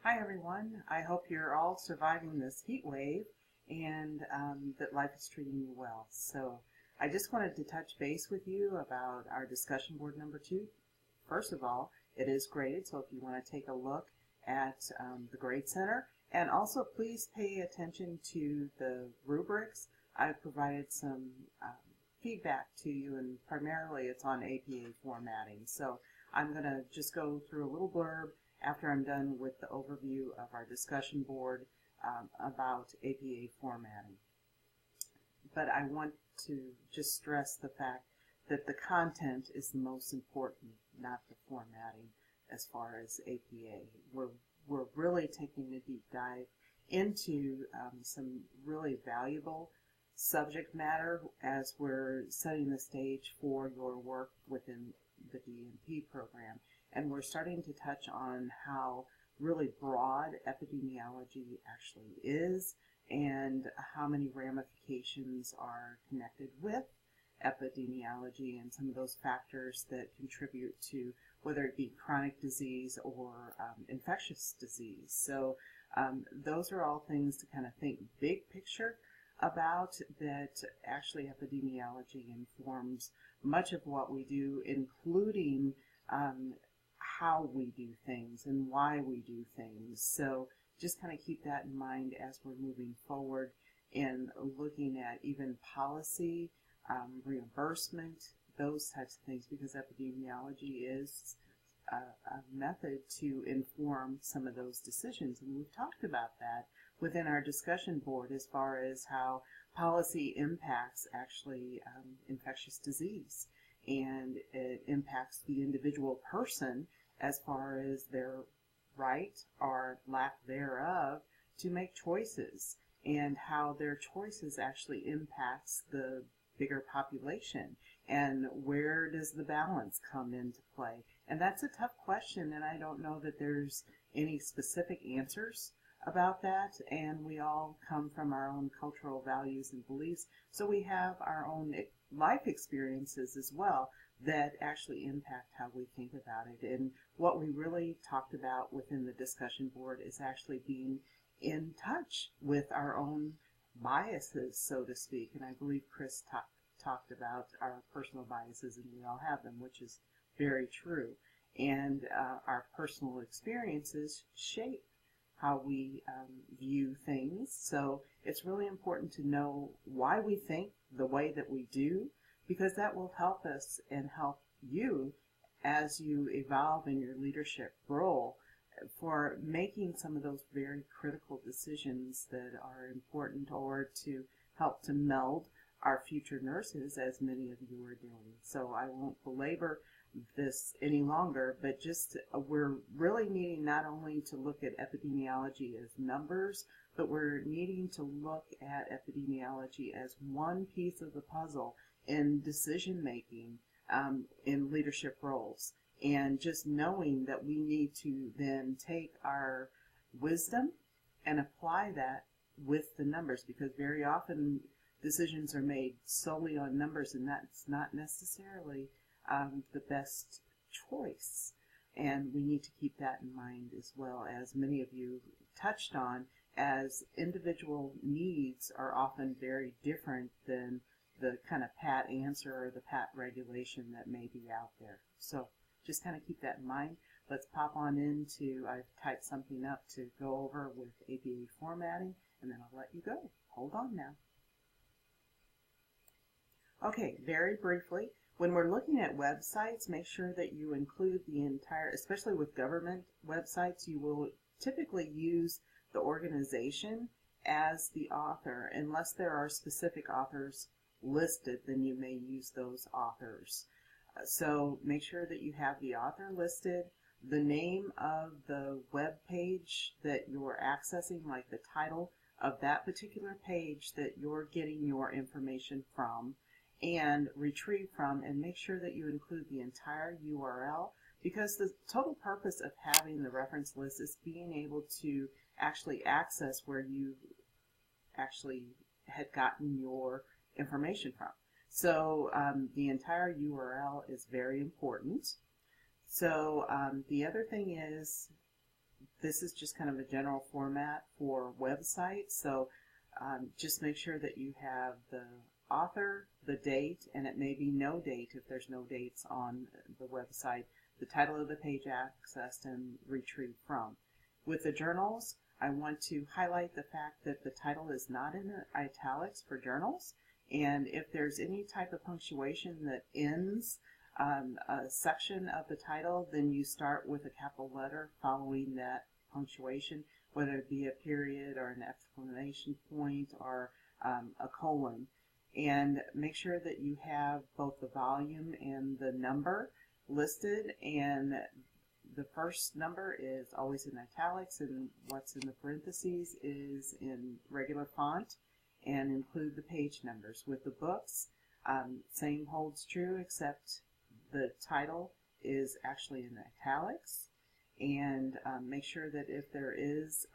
Hi everyone. I hope you're all surviving this heat wave and that life is treating you well. So I just wanted to touch base with you about our discussion board number 2. First of all, it is graded, so if you want to take a look at the Grade Center, and also please pay attention to the rubrics. I've provided some feedback to you, and primarily it's on APA formatting. So I'm going to just go through a little blurb after I'm done with the overview of our discussion board about APA formatting. But I want to just stress the fact that the content is the most important, not the formatting as far as APA. We're really taking a deep dive into some really valuable subject matter as we're setting the stage for your work within the DNP program. And we're starting to touch on how really broad epidemiology actually is and how many ramifications are connected with epidemiology and some of those factors that contribute to whether it be chronic disease or infectious disease. So those are all things to kind of think big picture about, that actually epidemiology informs much of what we do, including how we do things and why we do things. So just kind of keep that in mind as we're moving forward in looking at even policy, reimbursement, those types of things, because epidemiology is a method to inform some of those decisions. And we've talked about that within our discussion board as far as how policy impacts actually infectious disease, and it impacts the individual person as far as their right or lack thereof to make choices, and how their choices actually impacts the bigger population, and where does the balance come into play. And that's a tough question, and I don't know that there's any specific answers about that, and we all come from our own cultural values and beliefs, so we have our own life experiences as well that actually impact how we think about it. And what we really talked about within the discussion board is actually being in touch with our own biases, so to speak. And I believe Chris talked about our personal biases, and we all have them, which is very true. And our personal experiences shape how we view things. So it's really important to know why we think the way that we do, because that will help us and help you as you evolve in your leadership role for making some of those very critical decisions that are important, or to help to meld our future nurses, as many of you are doing. So I won't belabor this any longer, but just we're really needing not only to look at epidemiology as numbers, but we're needing to look at epidemiology as one piece of the puzzle in decision making in leadership roles. And just knowing that we need to then take our wisdom and apply that with the numbers, because very often decisions are made solely on numbers, and that's not necessarily the best choice. And we need to keep that in mind, as well as many of you touched on, as individual needs are often very different than the kind of pat answer or the pat regulation that may be out there. So just kind of keep that in mind. Let's pop on into, I've typed something up to go over with APA formatting, and then I'll let you go. Hold on now. Okay, very briefly, when we're looking at websites, make sure that you include the entire, especially with government websites, you will typically use the organization as the author. Unless there are specific authors listed, then you may use those authors. So make sure that you have the author listed, the name of the web page that you're accessing, like the title of that particular page that you're getting your information from and retrieve from, and make sure that you include the entire URL, because the total purpose of having the reference list is being able to actually access where you actually had gotten your information from. So the entire URL is very important. So the other thing is this is just kind of a general format for websites, so just make sure that you have the author, the date, and it may be no date if there's no dates on the website, the title of the page accessed and retrieved from. With the journals, I want to highlight the fact that the title is not in italics for journals, and if there's any type of punctuation that ends a section of the title, then you start with a capital letter following that punctuation, whether it be a period or an exclamation point or a colon. And make sure that you have both the volume and the number listed, and the first number is always in italics, and what's in the parentheses is in regular font, and include the page numbers. With the books, same holds true, except the title is actually in italics, and make sure that if there is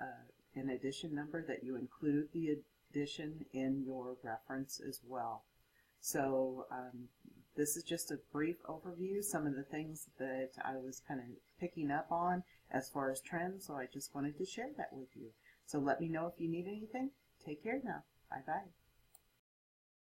an edition number that you include the edition in your reference as well. So this is just a brief overview, some of the things that I was kind of picking up on as far as trends, so I just wanted to share that with you. So let me know if you need anything. Take care now. Bye-bye.